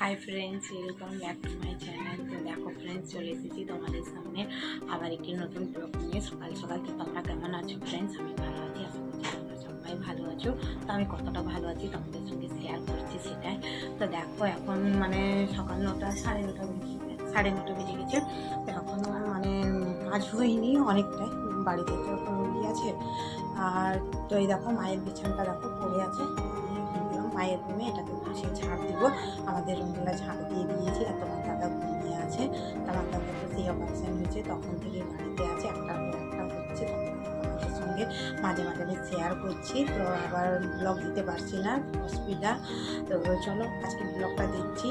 Hi friends, welcome back to my channel. তো দেখো friends, চলে এসেছি তোমাদের সামনে আবার একটি নতুন ব্লগ নিয়ে। সকাল সকাল তো তোমরা কেমন আছো ফ্রেন্ডস? আমি ভালো আছি, আশা করছি তোমরা সবাই ভালো আছো। তো আমি কতটা ভালো আছি তোমাদের সঙ্গে শেয়ার করছি সেটাই। তো দেখো এখন সকাল 9টা, সাড়ে নটা বেজে গেছে। তো এখন মানে কাজ হয়নি অনেকটাই, বাড়িতে তো এখন রুগী আছে। আর তো এই দেখো মায়ের বিছানটা দেখো পড়ে আছে, মায়ের রুমে এটাকে গুছিয়ে ঝাড় দিব। আমাদের রুমগুলো ঝাড় দিয়ে দিয়েছি। আর তোমার দাদা ঘুমিয়ে আছে। তোমার দাদা তো সেই অপারেশন হয়েছে তখন থেকে বাড়িতে আছে, একটার পর একটা হচ্ছে। তখন তোমাদের সঙ্গে মাঝে মাঝে আমি শেয়ার করছি, তো আবার ব্লগ দিতে পারছি না, অসুবিধা। তো চলো আজকে ব্লগটা দেখছি,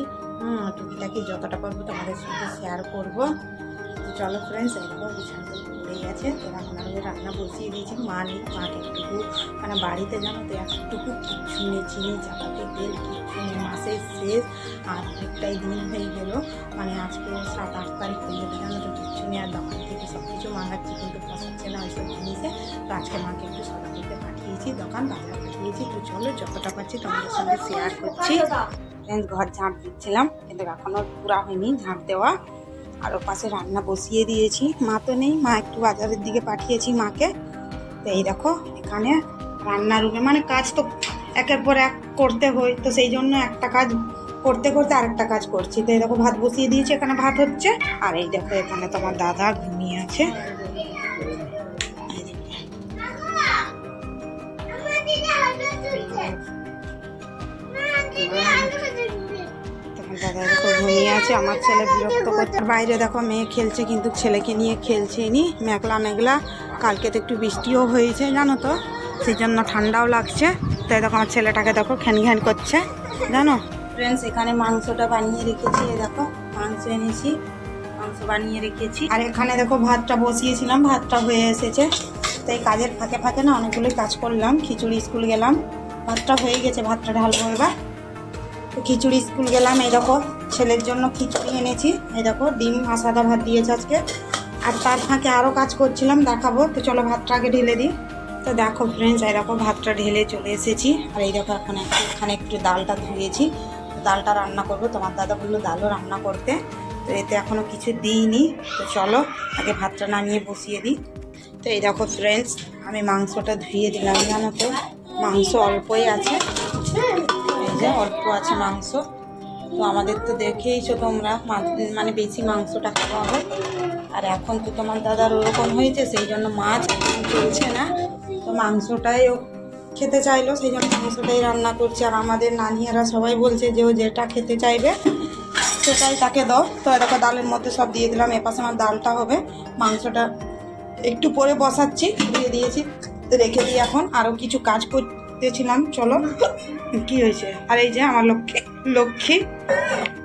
টুকিটাকি যতটা পারবো তোমাদের সঙ্গে শেয়ার করব। তো চলো ফ্রেন্ডস, এরকম বিছানা পড়ে গেছে। তো এখন আমি রান্না বসিয়ে দিয়েছি। মা নেই, মাকে একটু বাড়িতে জানো তো একটুকু কিচ্ছু নেই, চিনি চাপাতে তেল কিচ্ছু নেই, মাসের শেষ আর অনেকটাই দিন হয়ে গেল। আজকে 7-8 তারিখ হয়ে গেলে জানো তো কিচ্ছু নেই। আর দোকান থেকে সব কিছু মাঙাচ্ছি কিন্তু পোষাচ্ছে না ওইসব জিনিসে। তো আজকে মাকে একটু সদা করতে পাঠিয়েছি, দোকান বাজার পাঠিয়েছি। তো চলো যতটা পাচ্ছি তোমাদের সঙ্গে শেয়ার করছি। ঘর ঝাঁট দিচ্ছিলাম কিন্তু এখনও পুরা হয়নি ঝাঁট দেওয়া। আর ওর পাশে রান্না বসিয়ে দিয়েছি। মা তো নেই, মা একটু বাজারের দিকে পাঠিয়েছি মাকে। তো এই দেখো এখানে রান্নার রুমে কাজ তো একের পর এক করতে হয়, তো সেই জন্য একটা কাজ করতে করতে আরেকটা কাজ করছি। তো এই দেখো ভাত বসিয়ে দিয়েছি, এখানে ভাত হচ্ছে। আর এই দেখো এখানে তোমার দাদা ঘুমিয়ে আছে। দাদা দেখো ঘুমিয়ে আছে, আমার ছেলে বিরক্ত করছে। বাইরে দেখো মেয়ে খেলছে, কিন্তু ছেলেকে নিয়ে খেলছে নি, মেঘলা মেঘলা। কালকে তো একটু বৃষ্টিও হয়েছে জানো তো, সেই জন্য ঠান্ডাও লাগছে। তাই দেখো আমার ছেলেটাকে দেখো ঘ্যান ঘ্যান করছে জানো। ফ্রেন্ডস, এখানে মাংসটা বানিয়ে রেখেছি, দেখো মাংস এনেছি, মাংস বানিয়ে রেখেছি। আর এখানে দেখো ভাতটা বসিয়েছিলাম, ভাতটা হয়ে এসেছে। তাই কাজের ফাঁকে ফাঁকে অনেকগুলোই কাজ করলাম। খিচুড়ি স্কুল গেলাম, ভাতটা হয়ে গেছে, ভাতটা ঢালবো এবার। তো খিচুড়ি স্কুল গেলাম, এই দেখো ছেলের জন্য খিচুড়ি এনেছি। এই দেখো ডিম আর সাদা ভাত দিয়েছে আজকে। আর তার ফাঁকে আরও কাজ করছিলাম, দেখাবো। তো চলো ভাতটা আগে ঢেলে দিই। তো দেখো ফ্রেন্ডস, এই দেখো ভাতটা ঢেলে চলে এসেছি। আর এই দেখো এখন এখানে একটু ডালটা ধুয়েছি, ডালটা রান্না করবো। তোমার দাদা বললো ডালও রান্না করতে, তো এতে এখনও কিছু দিইনি। তো চলো আগে ভাতটা নামিয়ে বসিয়ে দিই। তো এই দেখো ফ্রেন্ডস, আমি মাংসটা ধুয়ে দিলাম জানো তো, মাংস অল্পই আছে, এই যে অল্প আছে মাংস। তো আমাদের তো দেখেইছো তোমরা, বেশি মাংসটা খাওয়া হয়। আর এখন তো তোমার দাদার ওরকম হয়েছে, সেই জন্য মাছ চলছে না। তো মাংসটাই ও খেতে চাইলো, সেই জন্য মাংসটাই রান্না করছে। আর আমাদের নানিয়ারা সবাই বলছে যে ও যেটা খেতে চাইবে সেটাই তাকে দাও। তো এরকম ডালের মধ্যে সব দিয়ে দিলাম। এপাশে আমার ডালটা হবে, মাংসটা একটু পরে বসাচ্ছি, দিয়ে দিয়েছি। তো রেখে দিই, এখন আরও কিছু কাজ করতেছিলাম। চলো কি হয়েছে। আর এই যে আমার লক্ষ্মী।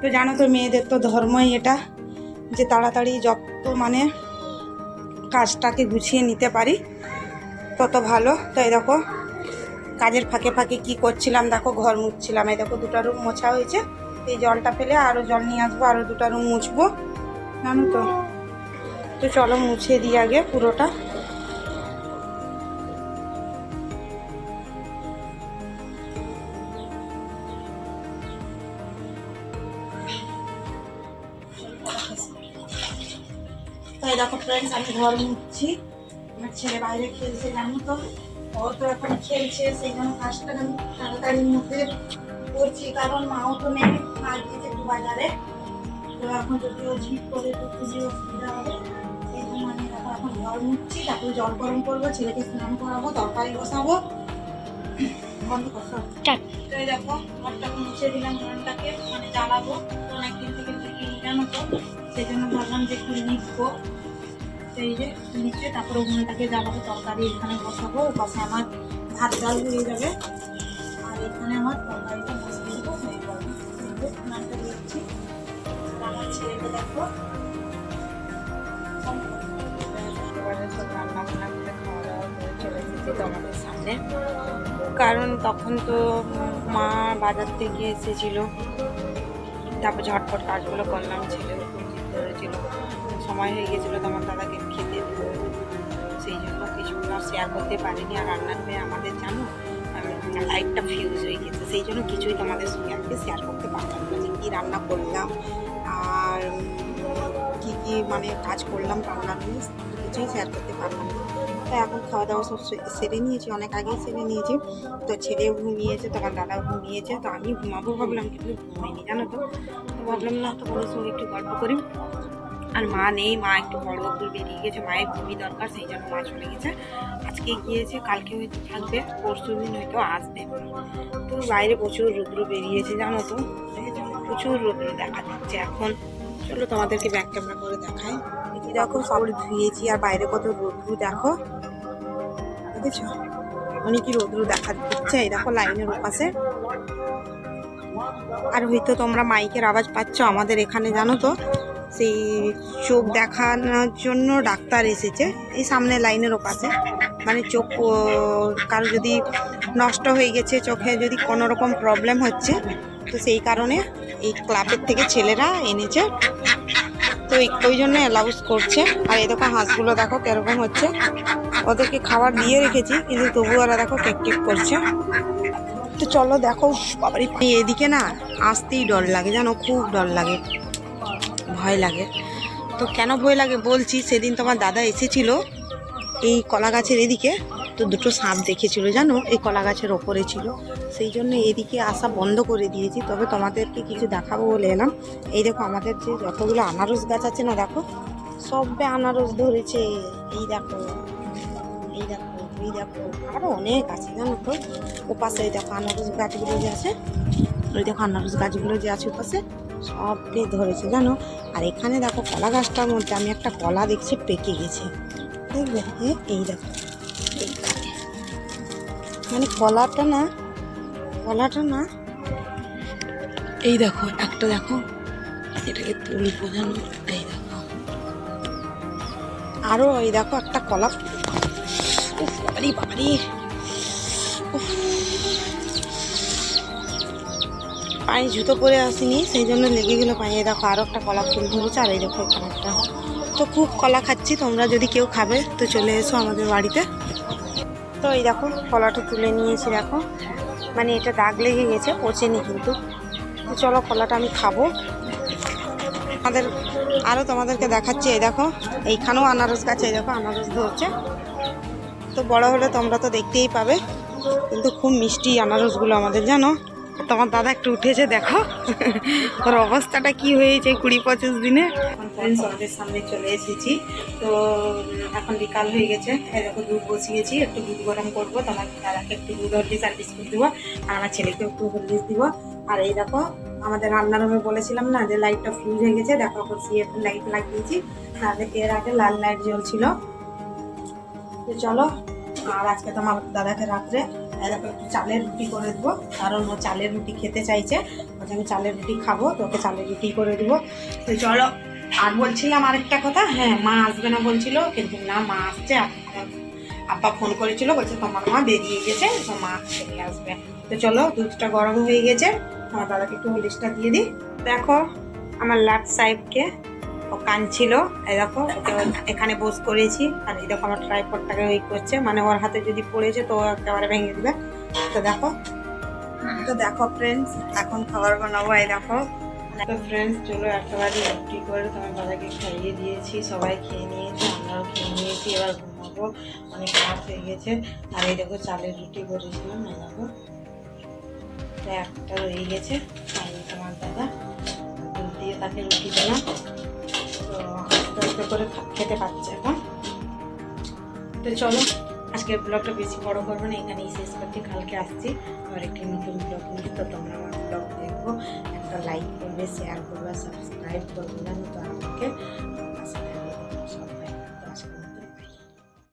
তো জানো তো মেয়েদের তো ধর্মই এটা, যে তাড়াতাড়ি যত কাজটাকে গুছিয়ে নিতে পারি তত ভালো। তো এই দেখো কাজের ফাঁকে ফাঁকে কি করছিলাম, দেখো ঘর মুছছিলাম। এই দেখো 2টা রুম মোছা হয়েছে, এই জলটা পেলে আরও জল নিয়ে আসবো, আরও 2টা রুম মুছবো জানো তো। তো চলো মুছে দিই আগে পুরোটা। তাই দেখো ফ্রেন্ডস, আমি ঘর মুছছি। আমার ছেলে বাইরে খেলছে জানো তো, ও তো এখন খেলছে, সেই জন্য কাজটা আমি তাড়াতাড়ির মধ্যে করছি। কারণ মাও তো নেই, মা গিয়েছে একটু বাজারে। তো এখন যদি ও ঝিট করে তো খুবই অসুবিধা হবে, সেই জন্য আমি এখন ঘর মুছছি। তারপরে জল গরম করবো, ছেলেকে স্নান করাবো, তরকারি বসাবো। বন্ধ করো। তো এই দেখো ঘরটাকে মুছে দিলাম, ঘরটাকে জ্বালাবো। অনেকদিন থেকে জানো তো, সেই জন্য ভাবলাম যে একটু লিখবো। সেই যে নিচে, তারপরে উনুনটাকে জ্বালাবো, তরকারি এখানে বসাবো। ও পাশে আমার ভাত ডাল হয়ে যাবে, আর এখানে আমার তরকারিটা বসিয়ে দেবো, হয়ে যাবে। স্নানটা দিচ্ছি। আর আমার ছেলেকে দেখো সব রান্না বান্না করে খাওয়া দাওয়া করে চলে এসেছি তোমাদের সামনে। কারণ তখন তো মা বাজার থেকে এসেছিলো, তারপর ঝটপট কাজগুলো করলাম। ছেলে খুব জিদ ধরেছিল, সময় হয়ে গেছিলো তো আমার দাদাকে খেতে দিতে, সেই জন্য কিছুগুলো শেয়ার করতে পারিনি। আর রান্নার মেয়ে আমাদের জানো লাইটটা ফিউজ হয়ে গেছে, সেই জন্য কিছুই তোমাদের সঙ্গে আজকে শেয়ার করতে পারলাম না, যে কী রান্না করলাম আর কি কি মানে কাজ করলাম রান্না নিয়ে কিছুই শেয়ার করতে পারলাম না। তো এখন খাওয়া দাওয়া সব সেরে নিয়েছি, অনেক আগেই সেরে নিয়েছি। তো ছেলেও ঘুমিয়েছে, তোমার দাদাও ঘুমিয়েছে, তো আমি ঘুমাবো ভাবলাম কিন্তু ঘুমাইনি জানো তো। তো ভাবলাম না তোমাদের সঙ্গে একটু গল্প করি। আর মা নেই, মা একটু বড় দূর বেরিয়ে গেছে, মায়ের খুবই দরকার সেই জন্য মা চলে গেছে। আজকে গিয়েছে, কালকে হয়তো থাকবে, পরশু দিন হয়তো আসবে। তো বাইরে প্রচুর রৌদ্র বেরিয়েছে জানো তো, প্রচুর রৌদ্র দেখা দিচ্ছে এখন। চলো তোমাদেরকে ব্যাক ক্যামেরা করে দেখাই। এটি দেখো সব ধুয়েছি আর বাইরে কত রৌদ্র দেখো, দেখেছো অনেকই রৌদ্র দেখা দিচ্ছে। এই দেখো লাইনের ওপাশে। আর হয়তো তোমরা মাইকের আওয়াজ পাচ্ছ, আমাদের এখানে জানো তো সেই চোখ দেখানোর জন্য ডাক্তার এসেছে এই সামনে লাইনের ওপাশে। মানে চোখ কারো যদি নষ্ট হয়ে গেছে, চোখে যদি কোনো রকম প্রবলেম হচ্ছে, তো সেই কারণে এই ক্লাবের থেকে ছেলেরা এনেছে, তো ওই জন্য অ্যালাউস করছে। আর এই দেখো হাঁসগুলো দেখো কিরকম হচ্ছে, ওদেরকে খাবার দিয়ে রেখেছি কিন্তু তবু ওরা দেখো কেক কেক করছে। তো চলো দেখো বাবারি, এদিকে না আসতেই ডর লাগে জানো, খুব ডর লাগে, ভয় লাগে। তো কেন ভয় লাগে বলছি, সেদিন তোমার দাদা এসেছিল এই কলা গাছের এদিকে, তো দুটো সাপ দেখেছিল জানো, এই কলা গাছের ওপরে ছিল, সেই জন্য এদিকে আসা বন্ধ করে দিয়েছি। তবে তোমাদেরকে কিছু দেখাবো বলে এলাম। এই দেখো আমাদের যে যতগুলো আনারস গাছ আছে না, দেখো সবে আনারস ধরেছে। এই দেখো, এই দেখো, এই দেখো, আরও অনেক আছে জানো তো। ওপাশে এই দেখো আনারস গাছগুলো যে আছে, ওই দেখো আনারস গাছগুলো যে আছে ওপাশে সবকে ধরেছে জানো। আর এখানে দেখো কলা গাছটার মধ্যে আমি একটা কলা দেখছি পেকে গেছে, দেখবে এই দেখো এইখানে, মানে কলাটা না এই দেখো একটা, দেখো এটাকে তুলি বোঝানো, এই দেখো আরো এই দেখো একটা কলা। বাবারি বাবারি, পায়ে জুতো পরে আসিনি সেই জন্য লেগে গেলো পায়ে। দেখো আরও একটা কলা ফুল ধরেছে, আর এই দেখো এখানে একটা। তো খুব কলা খাচ্ছি, তোমরা যদি কেউ খাবে তো চলে এসো আমাদের বাড়িতে। তো এই দেখো কলাটা তুলে নিয়েছি, দেখো মানে এটা দাগ লেগে গেছে, পচেনি কিন্তু। তো চলো কলাটা আমি খাবো। আমাদের আরও তোমাদেরকে দেখাচ্ছি, এই দেখো এইখানেও আনারস গাছ, এই দেখো আনারস ধরছে। তো বড় হলে তোমরা তো দেখতেই পাবে, কিন্তু খুব মিষ্টি আনারসগুলো আমাদের জানো। তোমার দাদা একটু উঠেছে, দেখো ওর অবস্থাটা কি হয়েছে 20-25 দিনে। আমাদের সামনে চলে এসেছি। তো এখন বিকাল হয়ে গেছে, এই দেখো দুধ বসিয়েছি, একটু দুধ গরম করবো, তোমার দাদাকে একটু দুধ হলদিস আর বিস্কুট দিব, আর আমার ছেলেকে একটু হলদিস দিব। আর এই দেখো আমাদের রান্নার রুমে বলেছিলাম না যে লাইটটা ফিউজ হয়ে গেছে, দেখো এখন সিএফ লাইট লাগিয়েছি, তাহলে এর আগে লাল লাইট জ্বলছিল। তো চলো, আর আজকে তোমার দাদাকে রাত্রে দেখো একটু চালের রুটি করে দেবো, কারণ ও চালের রুটি খেতে চাইছে, ওকে আমি চালের রুটি খাবো, তো ওকে চালের রুটি করে দেবো। তো চলো, আর বলছিলাম আরেকটা কথা, হ্যাঁ মা আসবে না বলছিল, কিন্তু না মা আসছে। আব্বা ফোন করেছিল, বলছে তোমার মা বেরিয়ে গেছে, তো মা চলে আসবে। তো চলো দুধটা গরম হয়ে গেছে, আমার দাদাকে একটু হলিসটা দিয়ে দিই। দেখো আমার লেফট সাইডকে ও কাঁদছিল, এই দেখো ওকে এখানে বস করেছি। আর এই দেখো আমার ট্রাইপডটাকে ওই করছে, মানে ওর হাতে যদি পড়েছে তো একেবারে ভেঙে দিবে। তো দেখো ফ্রেন্ডস এখন খাবার বানাবো, এই দেখো। তো ফ্রেন্ডস চলো একেবারে রুটি করে তোমার দাদাকে খাইয়ে দিয়েছি, সবাই খেয়ে নিয়েছে, আমরাও খেয়ে নিয়েছি, এবার ঘুমাবো, অনেক রাত হয়ে গেছে। আর এই দেখো চালের রুটি করেছিলাম, এই দেখো একটা রয়ে গেছে, তোমার দাদা দুধ দিয়ে তাকে রুটি দিলাম, তো আস্তে আস্তে করে খেতে পাচ্ছে এখন। তো চলো আজকের ব্লগটা বেশি বড় করবো না, এখানেই শেষ করছি, কালকে আসছি আবার একটি নতুন ব্লগ নিয়ে। তো তোমরা আমার ব্লগ দেখবো, একটা লাইক করবে, শেয়ার করবে, সাবস্ক্রাইব করবে, জানো তো আমাকে।